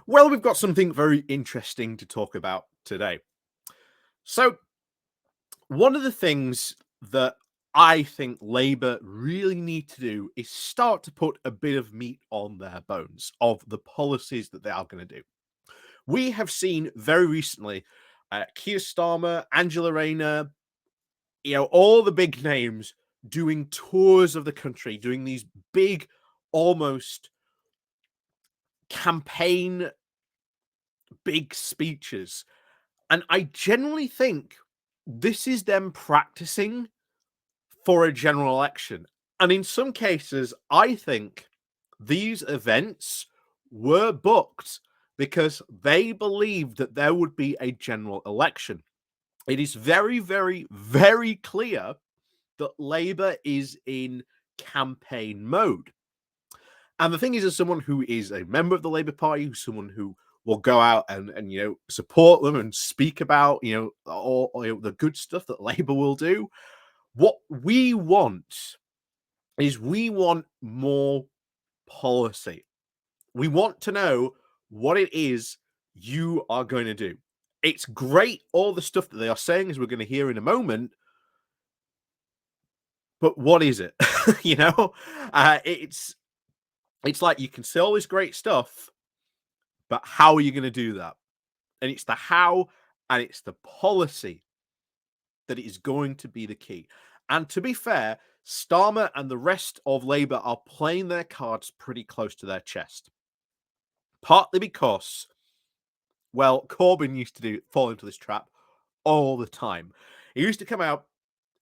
Well, we've got something very interesting to talk about today. So, one of the things that I think Labour really need to do is start to put a bit of meat on their bones of the policies that they are going to do. We have seen very recently Keir Starmer, Angela Rayner, all the big names doing tours of the country, doing these big, almost campaign big speeches. And I generally think this is them practicing for a general election. And in some cases, I think these events were booked because they believed that there would be a general election. It is very, very, very clear that Labour is in campaign mode. And the thing is, as someone who is a member of the Labour Party, who's someone who will go out and support them and speak about all the good stuff that Labour will do. What we want is we want more policy. We want to know what it is you are going to do. It's great, all the stuff that they are saying, as we're going to hear in a moment. But what is it? It's like you can say all this great stuff, but how are you going to do that? And it's the how and it's the policy that is going to be the key. And to be fair, Starmer and the rest of Labour are playing their cards pretty close to their chest. Partly because, well, Corbyn used to fall into this trap all the time. He used to come out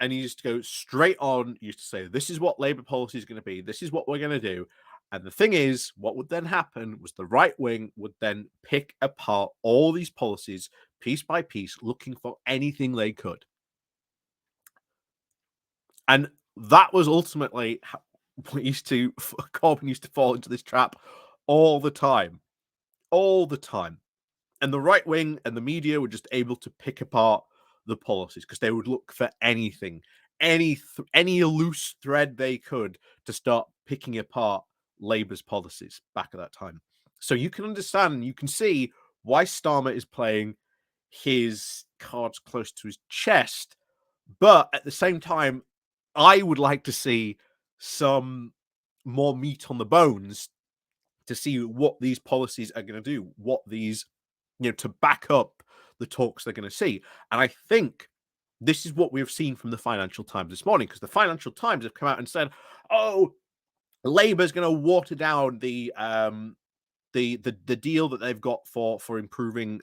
and he used to go straight on, he used to say, this is what Labour policy is going to be, this is what we're going to do. And the thing is, what would then happen was the right wing would then pick apart all these policies piece by piece, looking for anything they could. And that was ultimately what Corbyn used to fall into this trap all the time. All the time. And the right wing and the media were just able to pick apart the policies because they would look for anything, any loose thread they could to start picking apart Labour's policies back at that time. So you can understand, you can see why Starmer is playing his cards close to his chest. But at the same time, I would like to see some more meat on the bones to see what these policies are going to do, what these, to back up the talks they're going to see. And I think this is what we've seen from the Financial Times this morning, because the Financial Times have come out and said, oh, Labour's going to water down the deal that they've got for improving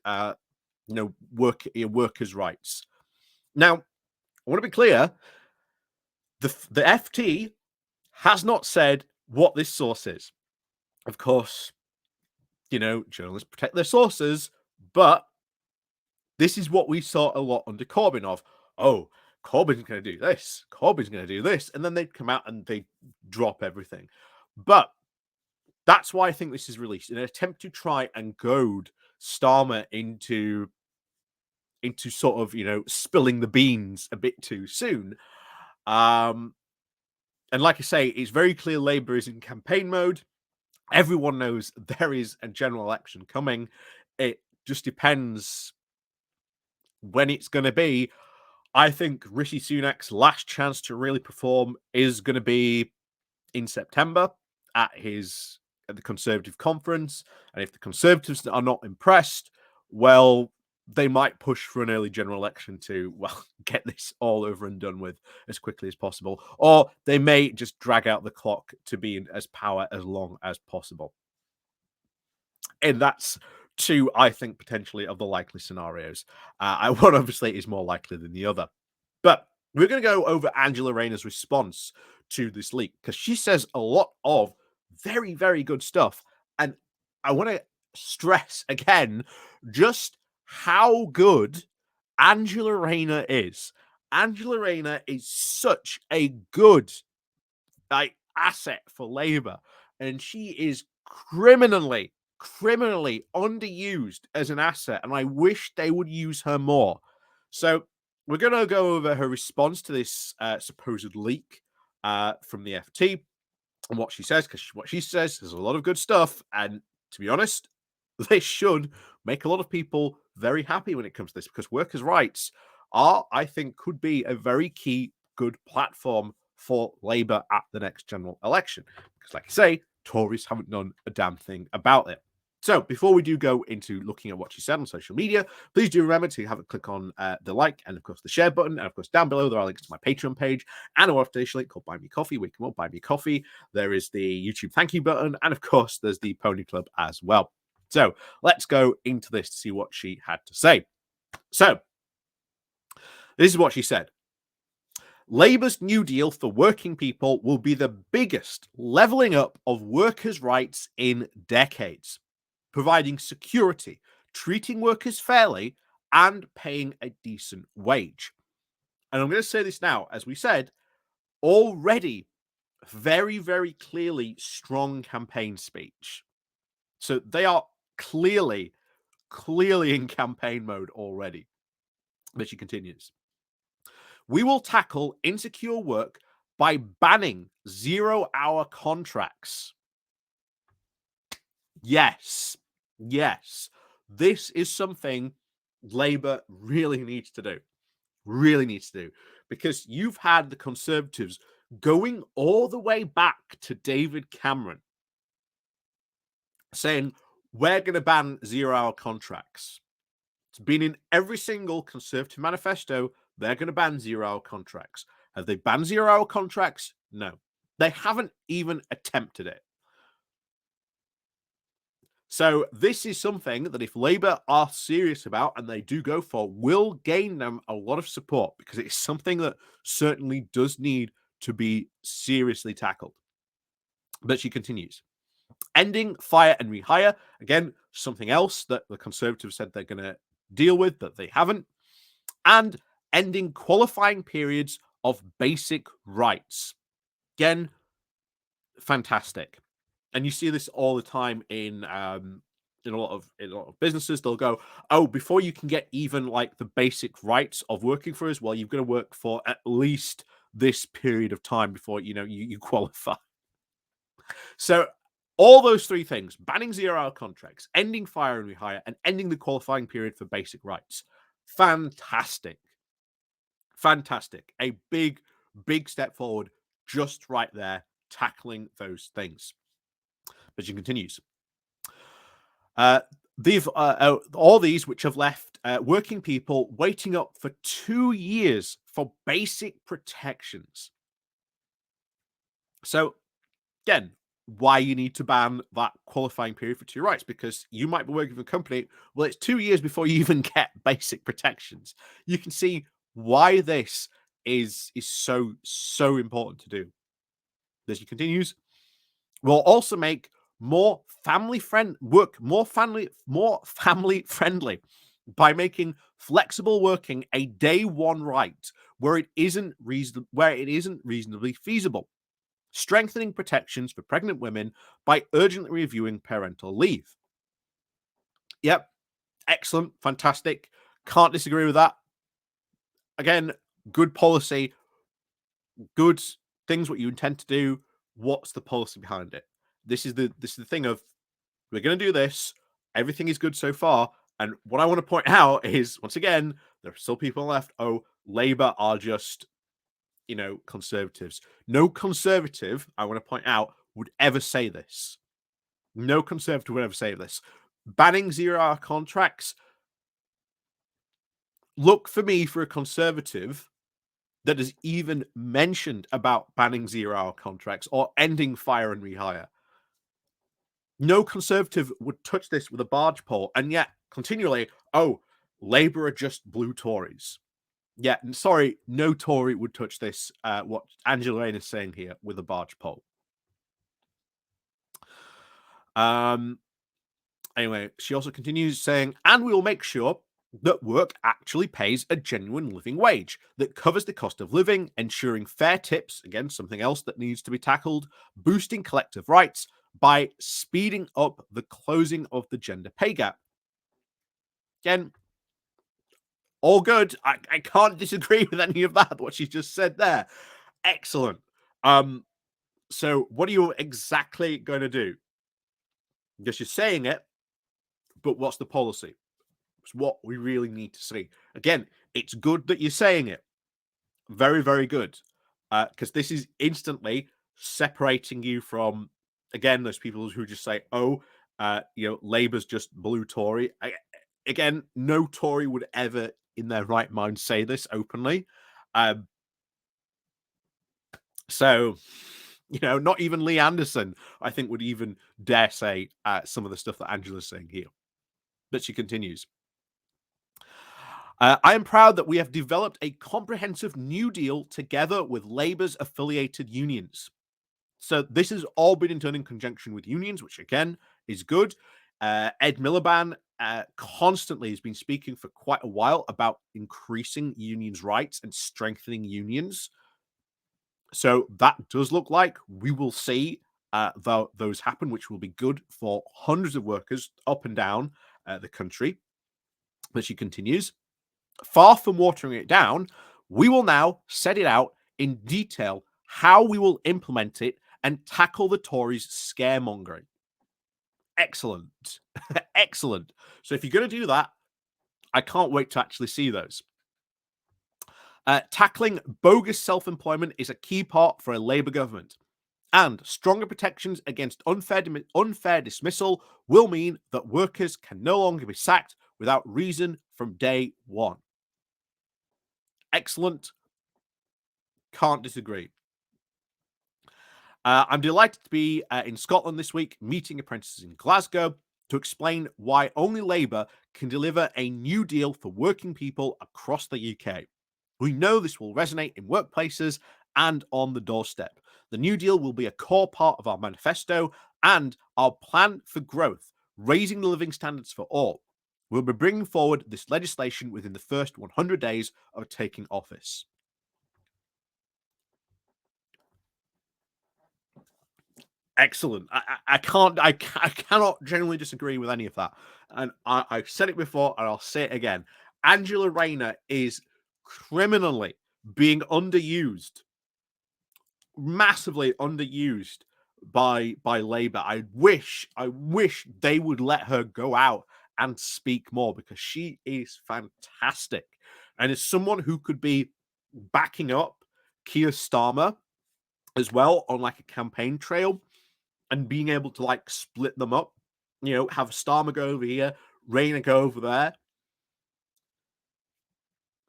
workers' rights. Now, I want to be clear, the FT has not said what this source is. Of course, journalists protect their sources, but this is what we saw a lot under Corbyn of, oh, Corbyn's going to do this, Corbyn's going to do this, and then they'd come out and they drop everything. But that's why I think this is released in an attempt to try and goad Starmer into sort of, spilling the beans a bit too soon. And like I say, it's very clear Labour is in campaign mode. Everyone knows there is a general election coming. It just depends when it's going to be. I think Rishi Sunak's last chance to really perform is going to be in September at the Conservative conference. And if the Conservatives are not impressed, well, they might push for an early general election to, get this all over and done with as quickly as possible. Or they may just drag out the clock to be in as power as long as possible. And that's two, I think, potentially of the likely scenarios. One obviously is more likely than the other. But we're going to go over Angela Rayner's response to this leak because she says a lot of very, very good stuff. And I want to stress again just how good Angela Rayner is. Angela Rayner is such a good asset for Labour, and she is criminally underused as an asset, and I wish they would use her more. So we're going to go over her response to this supposed leak from the FT and what she says, because what she says is a lot of good stuff, and to be honest, This should make a lot of people very happy when it comes to this, because workers' rights are, I think, could be a very key, good platform for Labour at the next general election. Because, like I say, Tories haven't done a damn thing about it. So, before we do go into looking at what she said on social media, please do remember to have a click on the like and, of course, the share button. And, of course, down below, there are links to my Patreon page and a afternoon link called Buy Me Coffee, where you can all buy me coffee. There is the YouTube thank you button. And, of course, there's the Pony Club as well. So, let's go into this to see what she had to say. So, this is what she said. Labour's New Deal for working people will be the biggest levelling up of workers' rights in decades, providing security, treating workers fairly, and paying a decent wage. And I'm going to say this now, as we said, already very, very clearly strong campaign speech. So they are clearly in campaign mode already. But she continues. We will tackle insecure work by banning 0-hour contracts. Yes. This is something Labour really needs to do. Because you've had the Conservatives going all the way back to David Cameron saying, we're going to ban 0-hour contracts. It's been in every single Conservative manifesto. They're going to ban 0-hour contracts. Have they banned 0-hour contracts? No. They haven't even attempted it. So this is something that if Labour are serious about and they do go for, will gain them a lot of support, because it's something that certainly does need to be seriously tackled. But she continues. Ending fire and rehire. Again, something else that the Conservatives said they're going to deal with, but they haven't. And ending qualifying periods of basic rights. Again, fantastic. And you see this all the time in a lot of businesses. They'll go, oh, before you can get even like the basic rights of working for us, well, you've got to work for at least this period of time before you qualify. So all those three things, banning 0-hour contracts, ending fire and rehire, and ending the qualifying period for basic rights. Fantastic. A big step forward just right there, tackling those things. But she continues. All these which have left working people waiting up for 2 years for basic protections. So, again, why you need to ban that qualifying period for 2 rights, because you might be working for a company. Well, it's 2 years before you even get basic protections. You can see why this is so important to do. As she continues, we'll also make more family friendly by making flexible working a day one right where it isn't reasonably feasible. Strengthening protections for pregnant women by urgently reviewing parental leave. Yep. Excellent. Fantastic. Can't disagree with that. Again, good policy. Good things, what you intend to do. What's the policy behind it? This is the thing of, we're going to do this. Everything is good so far. And what I want to point out is, once again, there are still people left. Oh, Labour are just, Conservatives. No Conservative, I want to point out, would ever say this. No Conservative would ever say this. Banning 0-hour contracts. Look for me for a Conservative that has even mentioned about banning 0-hour contracts or ending fire and rehire. No Conservative would touch this with a barge pole, and yet continually, oh, Labour are just blue Tories. Yeah, sorry, no Tory would touch this, what Angela Rayner is saying here, with a barge pole. Anyway, she also continues saying, and we will make sure that work actually pays a genuine living wage that covers the cost of living, ensuring fair tips, again, something else that needs to be tackled, boosting collective rights by speeding up the closing of the gender pay gap. Again, all good. I can't disagree with any of that, what she just said there. Excellent. So what are you exactly going to do? Because you're saying it, but what's the policy? It's what we really need to see. Again, it's good that you're saying it. Very, very good. Because this is instantly separating you from, again, those people who just say, oh, Labour's just blue Tory. Again, no Tory would ever in their right mind say this openly. So, not even Lee Anderson, I think, would even dare say some of the stuff that Angela's saying here. But she continues. I am proud that we have developed a comprehensive New Deal together with Labour's affiliated unions. So this has all been done in conjunction with unions, which again is good. Ed Miliband constantly has been speaking for quite a while about increasing unions' rights and strengthening unions. So that does look like we will see those happen, which will be good for hundreds of workers up and down the country. But she continues, far from watering it down, we will now set it out in detail how we will implement it and tackle the Tories' scaremongering. Excellent. Excellent. So if you're going to do that, I can't wait to actually see those. Tackling bogus self-employment is a key part for a Labour government. And stronger protections against unfair dismissal will mean that workers can no longer be sacked without reason from day one. Excellent. Can't disagree. I'm delighted to be in Scotland this week, meeting apprentices in Glasgow to explain why only Labour can deliver a new deal for working people across the UK. We know this will resonate in workplaces and on the doorstep. The New Deal will be a core part of our manifesto and our plan for growth, raising the living standards for all. We'll be bringing forward this legislation within the first 100 days of taking office. Excellent. I cannot genuinely disagree with any of that. And I've said it before and I'll say it again. Angela Rayner is criminally being underused, massively underused by Labour. I wish they would let her go out and speak more because she is fantastic. And as someone who could be backing up Keir Starmer as well on like a campaign trail, and being able to like split them up, have Starmer go over here, Rayner go over there.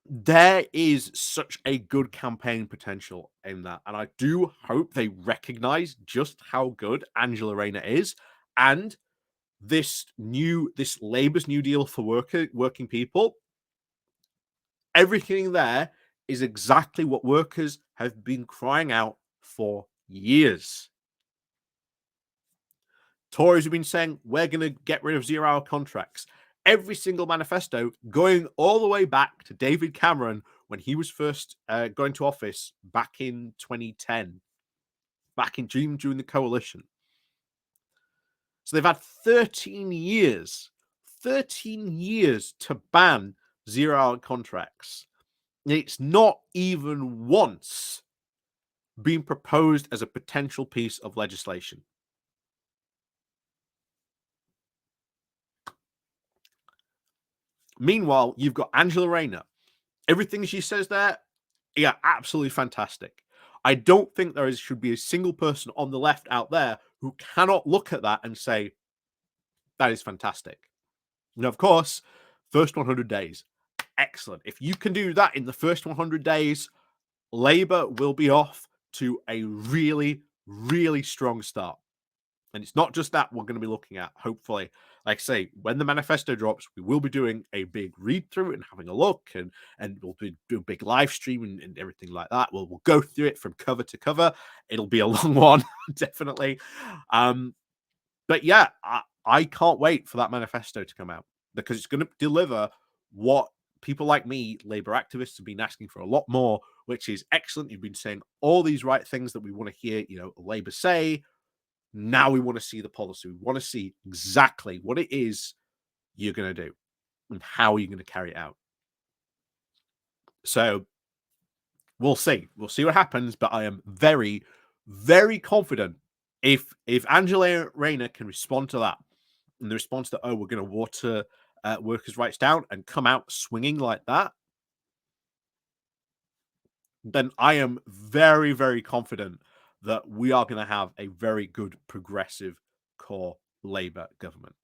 There is such a good campaign potential in that. And I do hope they recognize just how good Angela Rayner is. And this Labour's New Deal for working people, everything there is exactly what workers have been crying out for years. Tories have been saying, we're going to get rid of 0-hour contracts. Every single manifesto going all the way back to David Cameron when he was first going to office back in 2010, back in June during the coalition. So they've had 13 years to ban 0-hour contracts. It's not even once been proposed as a potential piece of legislation. Meanwhile, you've got Angela Rayner. Everything she says there, yeah, absolutely fantastic. I don't think there should be a single person on the left out there who cannot look at that and say, that is fantastic. And of course, first 100 days, excellent. If you can do that in the first 100 days, Labour will be off to a really, really strong start. And it's not just that we're going to be looking at, hopefully. Like I say, when the manifesto drops, we will be doing a big read through and having a look, and we'll do a big live stream and everything like that. We'll go through it from cover to cover. It'll be a long one, definitely. But yeah, I can't wait for that manifesto to come out because it's going to deliver what people like me, Labour activists, have been asking for a lot more, which is excellent. You've been saying all these right things that we want to hear, Labour say. Now we want to see the policy. We want to see exactly what it is you're going to do and how you're going to carry it out. So we'll see. We'll see what happens. But I am very, very confident if Angela Rayner can respond to that in the response to, oh, we're going to water workers' rights down and come out swinging like that, then I am very, very confident that we are going to have a very good progressive core Labour government.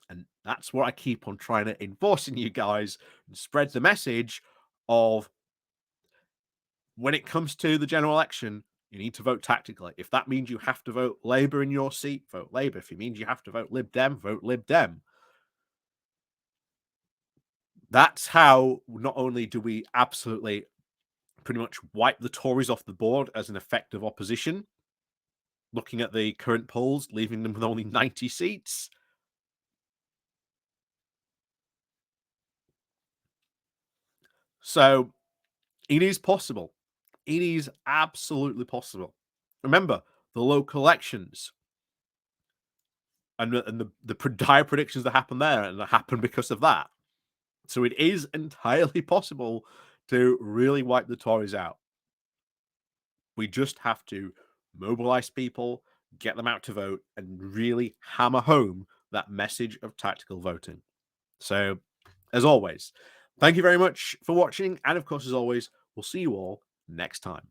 And that's what I keep on trying to enforce in you guys and spread the message of, when it comes to the general election, you need to vote tactically. If that means you have to vote Labour in your seat, vote Labour. If it means you have to vote Lib Dem, vote Lib Dem. That's how not only do we absolutely pretty much wipe the Tories off the board as an effective opposition, looking at the current polls, leaving them with only 90 seats. So it is possible. It is absolutely possible. Remember, the local elections and the dire predictions that happen there, and that happen because of that. So it is entirely possible to really wipe the Tories out. We just have to mobilize people, get them out to vote, and really hammer home that message of tactical voting. So, as always, thank you very much for watching. And of course, as always, we'll see you all next time.